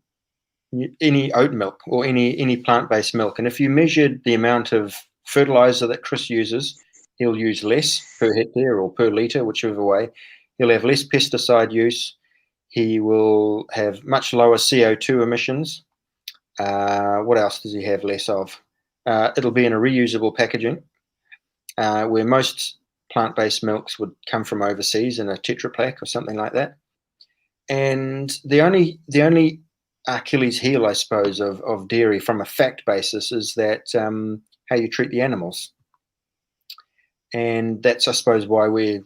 milk or any plant-based milk. And if you measured the amount of fertilizer that Chris uses, he'll use less per hectare or per litre, whichever way. He'll have less pesticide use. He will have much lower CO2 emissions. What else does he have less of? It'll be in a reusable packaging, where most plant-based milks would come from overseas in a Tetra Pak or something like that. And the only Achilles heel, I suppose, of dairy from a fact basis is that how you treat the animals. And that's, I suppose, why we're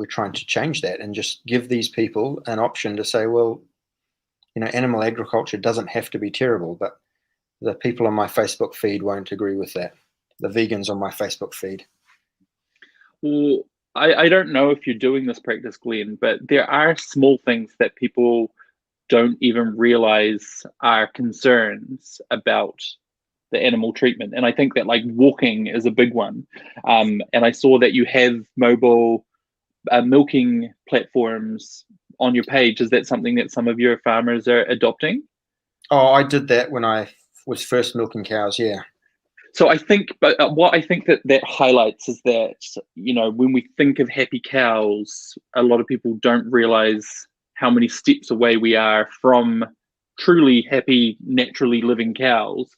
trying to change that and just give these people an option to say, well, animal agriculture doesn't have to be terrible. But the people on my Facebook feed won't agree with that. The vegans on my Facebook feed. Well, I don't know if you're doing this practice, Glenn, but there are small things that people don't even realize are concerns about the animal treatment. And I think that walking is a big one. And I saw that you have mobile milking platforms on your page. Is that something that some of your farmers are adopting? Oh, I did that when I was first milking cows, yeah. So I think, but what I think that highlights is that, when we think of happy cows, a lot of people don't realize how many steps away we are from truly happy, naturally living cows.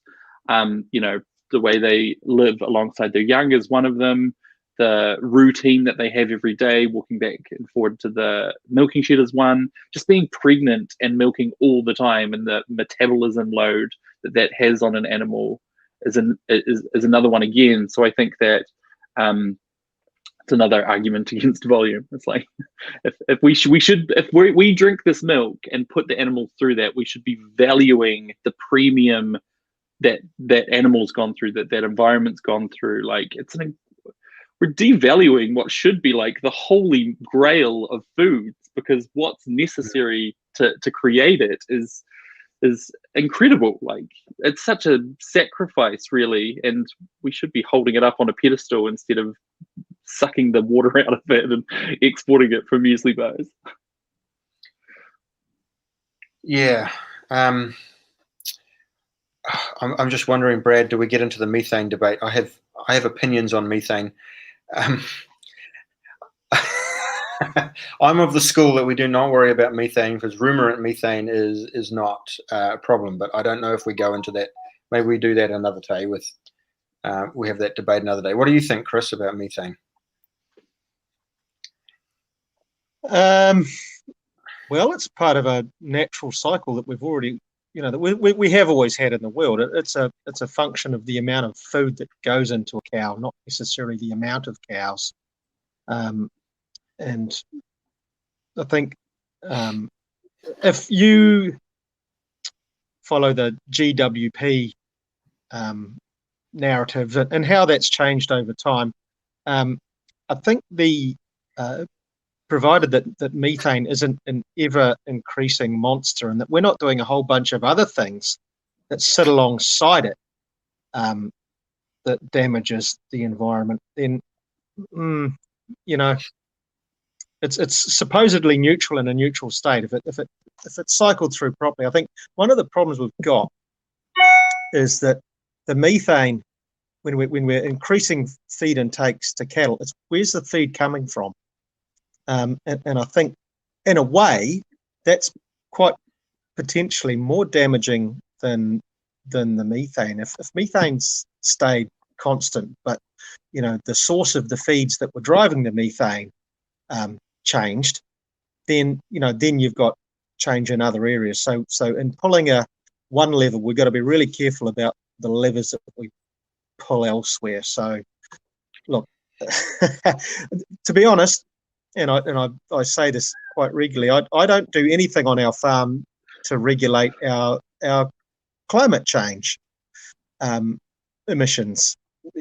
The way they live alongside their young is one of them. The routine that they have every day, walking back and forward to the milking shed is one. Just being pregnant and milking all the time, and the metabolism load that has on an animal is another one again. So I think that it's another argument against volume. It's like if we drink this milk and put the animals through that, we should be valuing the premium that animal's gone through, that environment's gone through. We're devaluing what should be the holy grail of foods, because what's necessary to create it is incredible. It's such a sacrifice, really, and we should be holding it up on a pedestal instead of sucking the water out of it and exporting it for muesli bars. Yeah. I'm just wondering, Brad, do we get into the methane debate? I have opinions on methane. I'm of the school that we do not worry about methane, because ruminant methane is not a problem. But I don't know if we go into that. Maybe we do that another day. We have that debate another day. What do you think, Chris, about methane? Well, it's part of a natural cycle that we've already that we have always had in the world. It's a function of the amount of food that goes into a cow, not necessarily the amount of cows. And I think if you follow the GWP narrative and how that's changed over time, I think provided that methane isn't an ever increasing monster and that we're not doing a whole bunch of other things that sit alongside it that damages the environment, then it's supposedly neutral in a neutral state. If it's cycled through properly, I think one of the problems we've got is that the methane, when we're increasing feed intakes to cattle, it's where's the feed coming from? And I think, in a way, that's quite potentially more damaging than the methane. If methane stayed constant, but the source of the feeds that were driving the methane changed, then you've got change in other areas. So in pulling one lever, we've got to be really careful about the levers that we pull elsewhere. So, look, to be honest. And I say this quite regularly. I don't do anything on our farm to regulate our climate change emissions.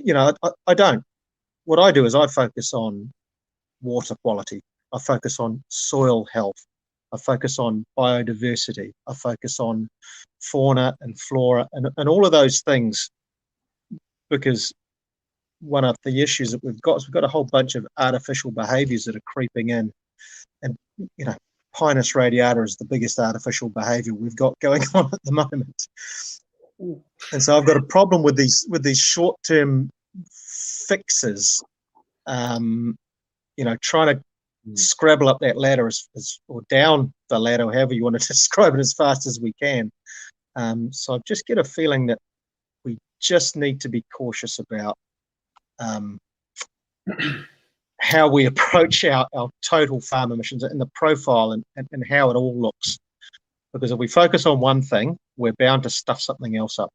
I don't. What I do is I focus on water quality. I focus on soil health. I focus on biodiversity. I focus on fauna and flora and all of those things, because one of the issues that we've got is we've got a whole bunch of artificial behaviours that are creeping in, and Pinus radiata is the biggest artificial behaviour we've got going on at the moment. And so I've got a problem with these short-term fixes, trying to scrabble up that ladder or down the ladder, however you want to describe it, as fast as we can. So I just get a feeling that we just need to be cautious about how we approach our total farm emissions and the profile and how it all looks. Because if we focus on one thing, we're bound to stuff something else up.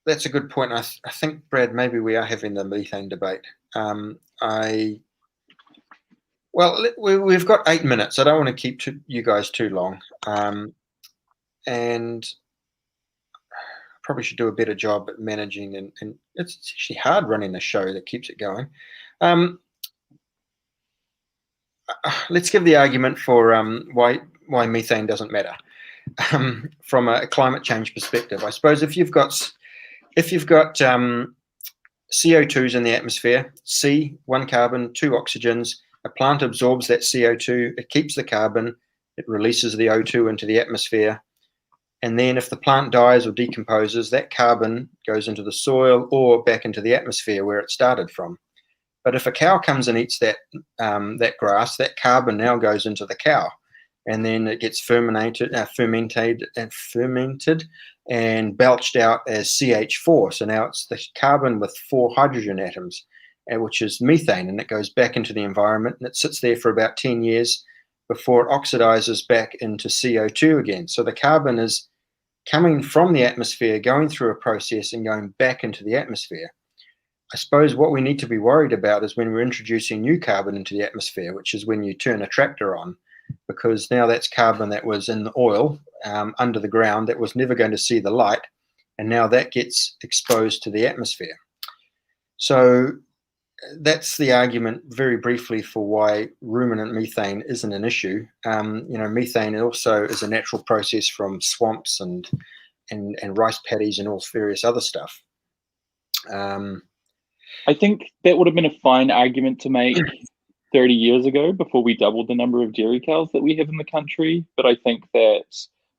That's a good point. I think, Brad, maybe we are having the methane debate. We've got 8 minutes. I don't want to keep you guys too long. And probably should do a better job at managing, and it's actually hard running a show that keeps it going. Let's give the argument for why methane doesn't matter from a climate change perspective. I suppose if you've got CO2s in the atmosphere, C, 1 carbon, 2 oxygens, a plant absorbs that CO2, it keeps the carbon, it releases the O2 into the atmosphere. And then if the plant dies or decomposes, that carbon goes into the soil or back into the atmosphere where it started from. But if a cow comes and eats that grass, that carbon now goes into the cow, and then it gets fermented and belched out as CH4. So now it's the carbon with 4 hydrogen atoms, which is methane, and it goes back into the environment, and it sits there for about 10 years before it oxidizes back into CO2 again. So the carbon is coming from the atmosphere, going through a process and going back into the atmosphere. I suppose what we need to be worried about is when we're introducing new carbon into the atmosphere, which is when you turn a tractor on, because now that's carbon that was in the oil under the ground that was never going to see the light, and now that gets exposed to the atmosphere. So that's the argument very briefly for why ruminant methane isn't an issue. Methane also is a natural process from swamps and rice paddies and all various other stuff. I think that would have been a fine argument to make 30 years ago before we doubled the number of dairy cows that we have in the country. But I think that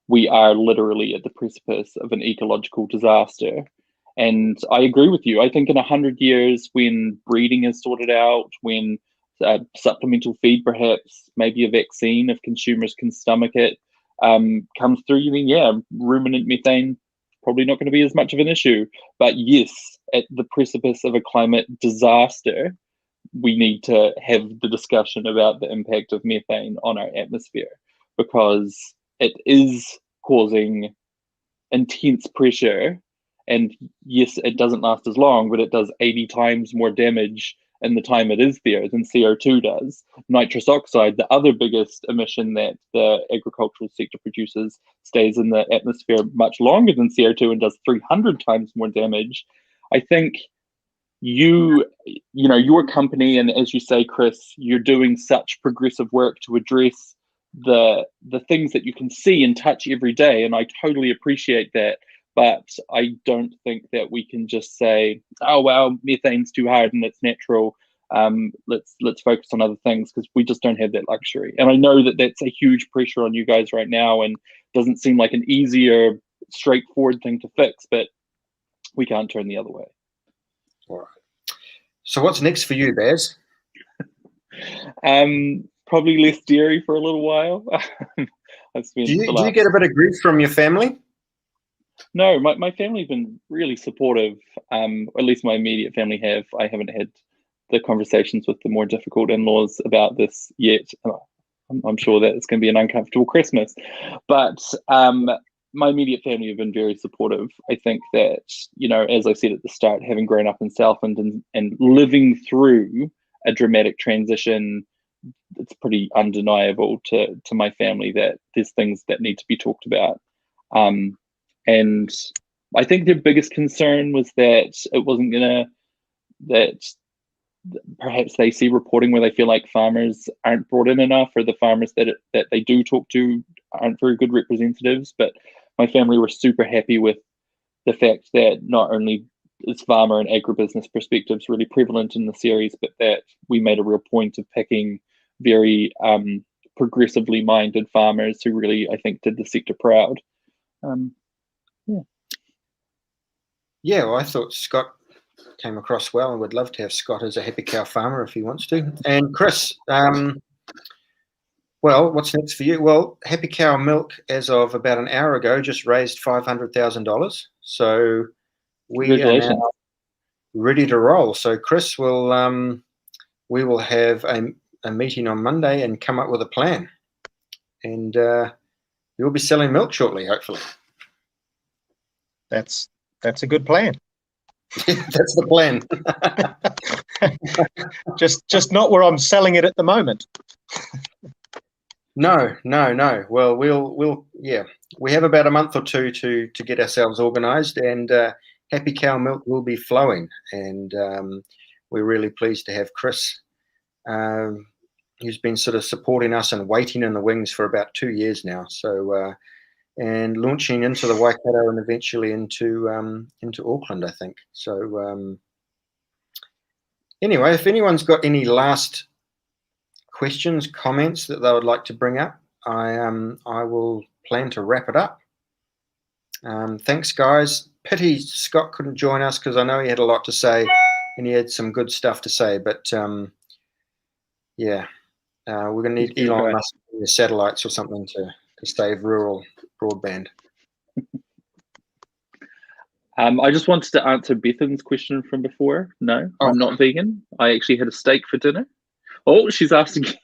we are literally at the precipice of an ecological disaster. And I agree with you. I think in 100 years, when breeding is sorted out, when supplemental feed, perhaps, maybe a vaccine, if consumers can stomach it, comes through, then yeah, ruminant methane probably not going to be as much of an issue. But yes, at the precipice of a climate disaster, we need to have the discussion about the impact of methane on our atmosphere, because it is causing intense pressure. And yes, it doesn't last as long, but it does 80 times more damage in the time it is there than CO2 does. Nitrous oxide, the other biggest emission that the agricultural sector produces, stays in the atmosphere much longer than CO2 and does 300 times more damage. I think your company, and as you say, Chris, you're doing such progressive work to address the things that you can see and touch every day, and I totally appreciate that. But I don't think that we can just say, oh, well, methane's too hard and it's natural. Let's focus on other things, because we just don't have that luxury. And I know that that's a huge pressure on you guys right now and doesn't seem like an easier, straightforward thing to fix, but we can't turn the other way. All right. So what's next for you, Baz? Probably less dairy for a little while. Do you get a bit of grief from your family? No, my family's been really supportive. Or at least my immediate family have. I haven't had the conversations with the more difficult in-laws about this yet. I'm sure that it's going to be an uncomfortable Christmas. But my immediate family have been very supportive. I think that, as I said at the start, having grown up in Southland and living through a dramatic transition, it's pretty undeniable to my family that there's things that need to be talked about. And I think their biggest concern was that it wasn't that perhaps they see reporting where they feel like farmers aren't brought in enough, or the farmers that they do talk to aren't very good representatives. But my family were super happy with the fact that not only is farmer and agribusiness perspectives really prevalent in the series, but that we made a real point of picking very progressively minded farmers who really, I think, did the sector proud. Yeah, well, I thought Scott came across well, and would love to have Scott as a happy cow farmer if he wants to. And Chris, well, what's next for you? Well, Happy Cow Milk, as of about an hour ago, just raised $500,000. So we are now ready to roll. So Chris we will have a meeting on Monday and come up with a plan. And you'll be selling milk shortly, hopefully. That's a good plan. That's the plan. just not where I'm selling it at the moment. No. Well, we'll we have about a month or two to get ourselves organised, and Happy Cow Milk will be flowing. And we're really pleased to have Chris, who's been sort of supporting us and waiting in the wings for about 2 years now. So. And launching into the Waikato and eventually into Auckland, I think. So anyway, if anyone's got any last questions, comments that they would like to bring up, I will plan to wrap it up. Thanks, guys. Pity Scott couldn't join us, because I know he had a lot to say and he had some good stuff to say. But we're going to need Elon Musk satellites or something to save rural broadband. I just wanted to answer Bethan's question from before. No, I'm not vegan. I actually had a steak for dinner. Oh, she's asked again.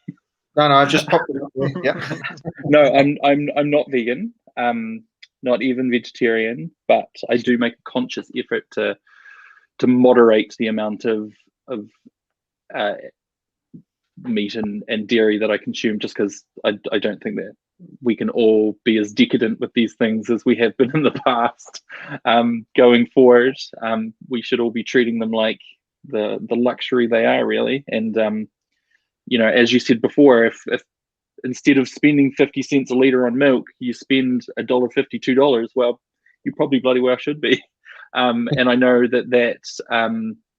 No, I just popped it up there. Yeah. No, I'm not vegan. Not even vegetarian, but I do make a conscious effort to moderate the amount of meat and dairy that I consume, just because I don't think that we can all be as decadent with these things as we have been in the past. Going forward, we should all be treating them like the luxury they are, really. And as you said before, if instead of spending 50 cents a litre on milk, you spend $1.50, $2, well, you probably bloody well should be. And I know that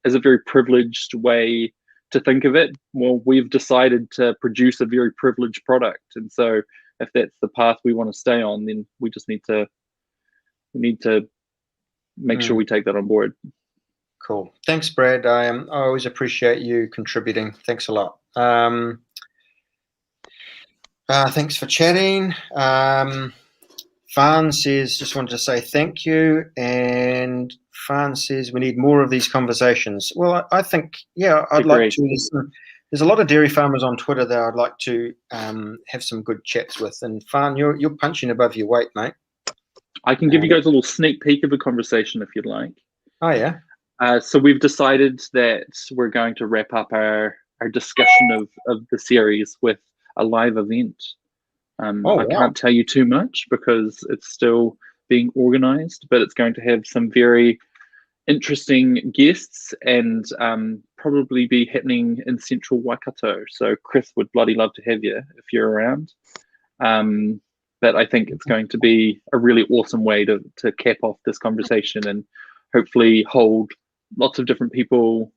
is a very privileged way to think of it. Well, we've decided to produce a very privileged product, and so if that's the path we want to stay on, then we just need to make sure we take that on board. Cool. Thanks, Brad. I always appreciate you contributing. Thanks a lot. Thanks for chatting. Farn says, just wanted to say thank you. And Farn says we need more of these conversations. Well, I think, I'd like to listen. There's a lot of dairy farmers on Twitter that I'd like to have some good chats with. And Farn, you're punching above your weight, mate. I can give you guys a little sneak peek of a conversation if you'd like. Oh yeah. So we've decided that we're going to wrap up our discussion of the series with a live event. I wow. can't tell you too much because it's still being organized, but it's going to have some very interesting guests and probably be happening in central Waikato. So Chris would bloody love to have you if you're around. But I think it's going to be a really awesome way to cap off this conversation and hopefully hold lots of different people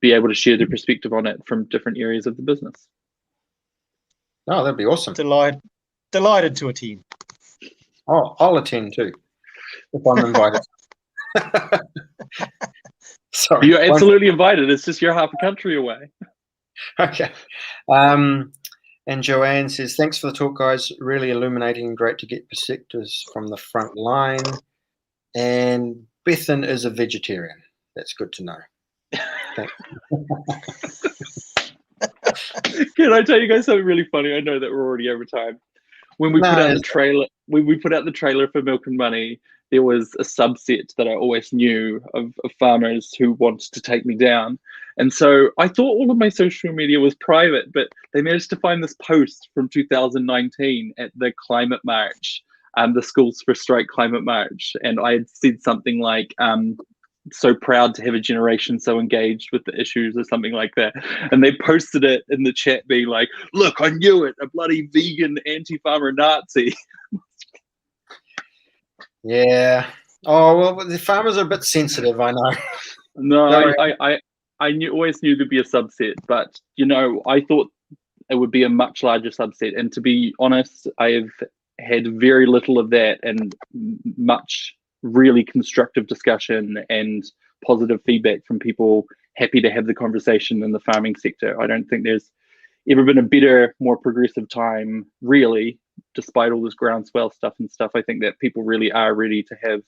be able to share their perspective on it from different areas of the business. Oh, that'd be awesome. Delighted to attend. Oh, I'll attend too if I'm invited. Sorry. You're absolutely invited. It's just you're half a country away. Okay. And Joanne says, thanks for the talk, guys. Really illuminating and great to get perspectives from the front line. And Bethan is a vegetarian. That's good to know. Thanks. Can I tell you guys something really funny? I know that we're already over time. When we put out the trailer, when we put out the trailer for Milk and Money, there was a subset that I always knew of farmers who wanted to take me down. And so I thought all of my social media was private, but they managed to find this post from 2019 at the climate march, the Schools for Strike climate march. And I had said something like, so proud to have a generation so engaged with the issues or something like that. And they posted it in the chat being like, look, I knew it, a bloody vegan anti-farmer Nazi. Yeah. Oh, well, the farmers are a bit sensitive, I know. No, I always knew there'd be a subset, but, you know, I thought it would be a much larger subset. And to be honest, I've had very little of that and much really constructive discussion and positive feedback from people happy to have the conversation in the farming sector. I don't think there's ever been a better, more progressive time, really, despite all this groundswell stuff and stuff. I think that people really are ready to have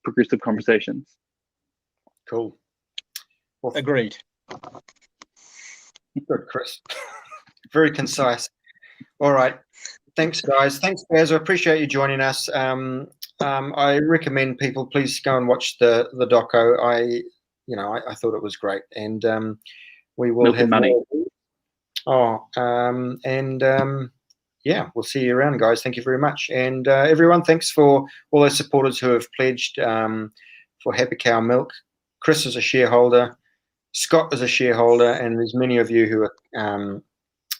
progressive conversations. Cool. Well, Agreed. good, Chris. Very concise. All right. Thanks, guys. Thanks, Baz. I appreciate you joining us. I recommend people please go and watch the doco. I thought it was great, and we will Milk have and Money. more. Yeah, we'll see you around, guys. Thank you very much, and everyone, thanks for all those supporters who have pledged for Happy Cow Milk. Chris is a shareholder, Scott is a shareholder, and there's many of you who are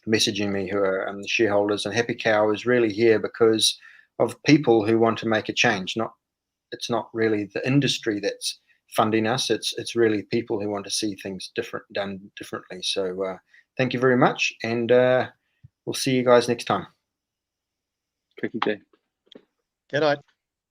messaging me who are the shareholders. And Happy Cow is really here because of people who want to make a change. It's not really the industry that's funding us. It's really people who want to see things done differently. So thank you very much, and we'll see you guys next time. Tricky day. Good night.